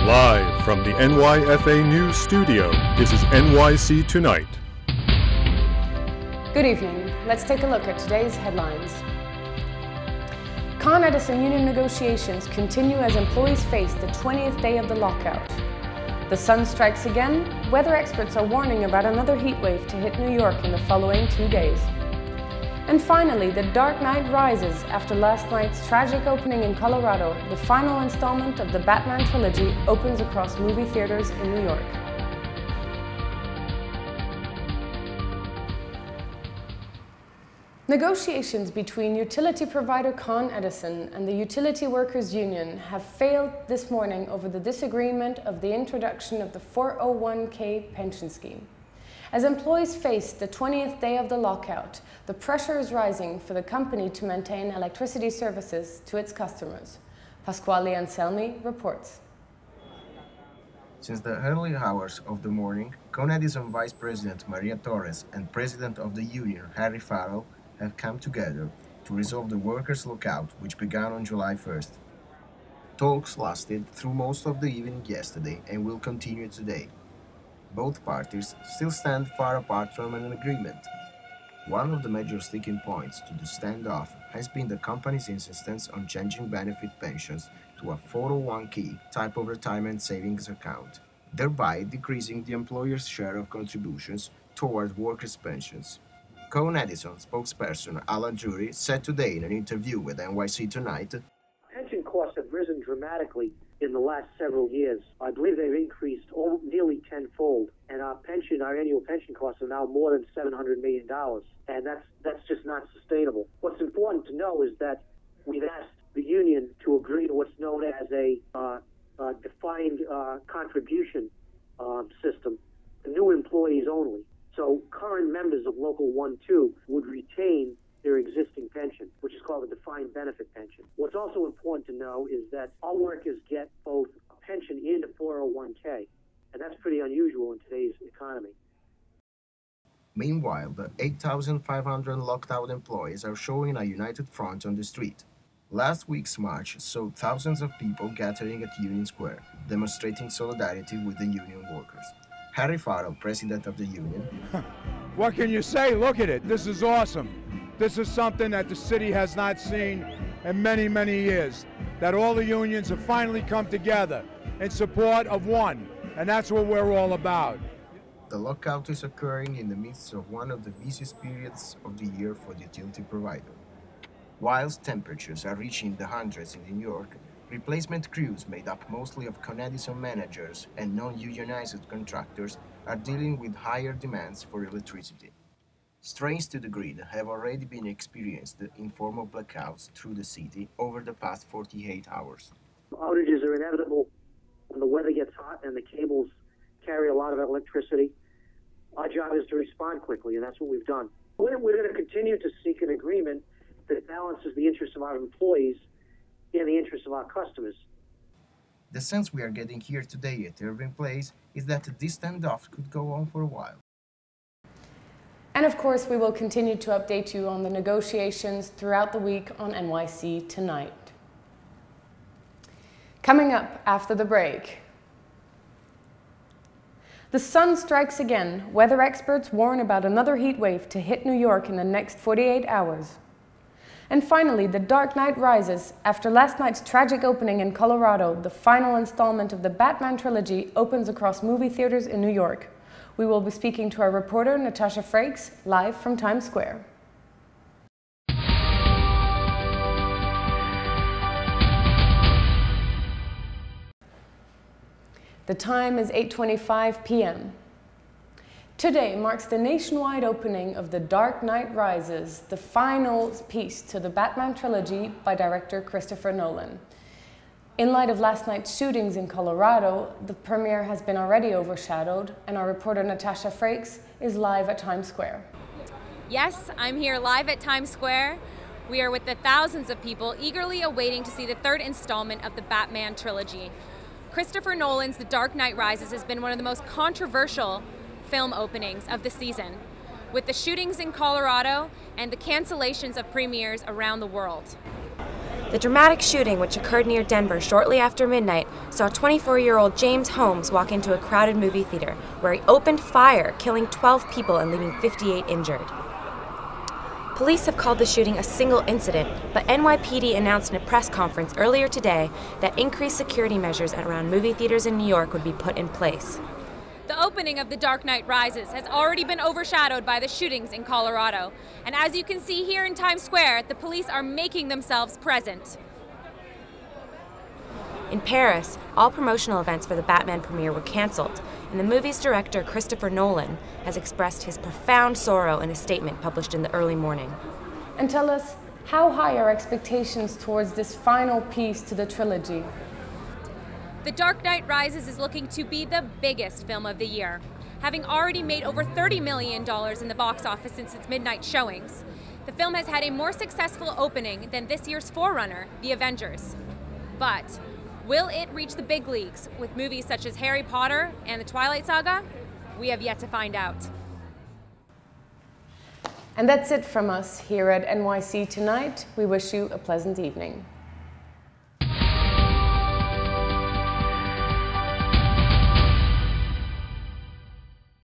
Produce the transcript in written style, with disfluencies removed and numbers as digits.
Live from the NYFA News Studio, this is NYC Tonight. Good evening. Let's take a look at today's headlines. Con Edison union negotiations continue as employees face the 20th day of the lockout. The sun strikes again. Weather experts are warning about another heat wave to hit New York in the following 2 days. And finally, the dark night rises after last night's tragic opening in Colorado. The final installment of the Batman trilogy opens across movie theaters in New York. Negotiations between utility provider Con Edison and the Utility Workers Union have failed this morning over the disagreement of the introduction of the 401k pension scheme. As employees face the 20th day of the lockout, the pressure is rising for the company to maintain electricity services to its customers. Pasquale Anselmi reports. Since the early hours of the morning, Con Edison Vice President Maria Torres and President of the union Harry Farrell have come together to resolve the workers' lockout, which began on July 1st. Talks lasted through most of the evening yesterday and will continue today. Both parties still stand far apart from an agreement. One of the major sticking points to the standoff has been the company's insistence on changing benefit pensions to a 401k type of retirement savings account, thereby decreasing the employer's share of contributions toward workers' pensions. Con Edison spokesperson Alan Jury said today in an interview with NYC Tonight, pension costs have risen dramatically in the last several years. I believe they've increased nearly tenfold, and our annual pension costs are now more than $700 million, and that's just not sustainable. What's important to know is that we've asked the union to agree to what's known as a defined contribution system, new employees only. So current members of Local 1-2 would retain their existing pension, which is called a defined benefit pension. What's also important to know is that all workers get both a pension and a 401k, and that's pretty unusual in today's economy. Meanwhile, the 8,500 locked-out employees are showing a united front on the street. Last week's march saw thousands of people gathering at Union Square, demonstrating solidarity with the union workers. Harry Farrell, president of the union. What can you say? Look at it. This is awesome. This is something that the city has not seen in many, many years, that all the unions have finally come together in support of one, and that's what we're all about. The lockout is occurring in the midst of one of the busiest periods of the year for the utility provider. Whilst temperatures are reaching the hundreds in New York, replacement crews made up mostly of Con Edison managers and non-unionized contractors are dealing with higher demands for electricity. Strains to the grid have already been experienced in formal blackouts through the city over the past 48 hours. Outages are inevitable when the weather gets hot and the cables carry a lot of electricity. Our job is to respond quickly, and that's what we've done. We're going to continue to seek an agreement that balances the interests of our employees and the interests of our customers. The sense we are getting here today at Irving Place is that this standoff could go on for a while. And of course, we will continue to update you on the negotiations throughout the week on NYC Tonight. Coming up after the break. The sun strikes again. Weather experts warn about another heat wave to hit New York in the next 48 hours. And finally, the dark night rises. After last night's tragic opening in Colorado, the final installment of the Batman trilogy opens across movie theaters in New York. We will be speaking to our reporter, Natasha, FRAKES, live from Times Square. The time is 8:25 p.m. Today marks the nationwide opening of The Dark Knight Rises, the final piece to the Batman trilogy by director Christopher Nolan. In light of last night's shootings in Colorado, the premiere has been already overshadowed, and our reporter Natasha, FRAKES, is live at Times Square. Yes, I'm here live at Times Square. We are with the thousands of people eagerly awaiting to see the third installment of the Batman trilogy. Christopher Nolan's The Dark Knight Rises has been one of the most controversial film openings of the season, with the shootings in Colorado and the cancellations of premieres around the world. The dramatic shooting, which occurred near Denver shortly after midnight, saw 24-year-old James Holmes walk into a crowded movie theater, where he opened fire, killing 12 people and leaving 58 injured. Police have called the shooting a single incident, but NYPD announced in a press conference earlier today that increased security measures around movie theaters in New York would be put in place. The opening of The Dark Knight Rises has already been overshadowed by the shootings in Colorado. And as you can see here in Times Square, the police are making themselves present. In Paris, all promotional events for the Batman premiere were canceled, and the movie's director, Christopher Nolan, has expressed his profound sorrow in a statement published in the early morning. And tell us, how high are expectations towards this final piece to the trilogy? The Dark Knight Rises is looking to be the biggest film of the year. Having already made over $30 million in the box office since its midnight showings, the film has had a more successful opening than this year's forerunner, The Avengers. But will it reach the big leagues with movies such as Harry Potter and the Twilight Saga? We have yet to find out. And that's it from us here at NYC Tonight. We wish you a pleasant evening.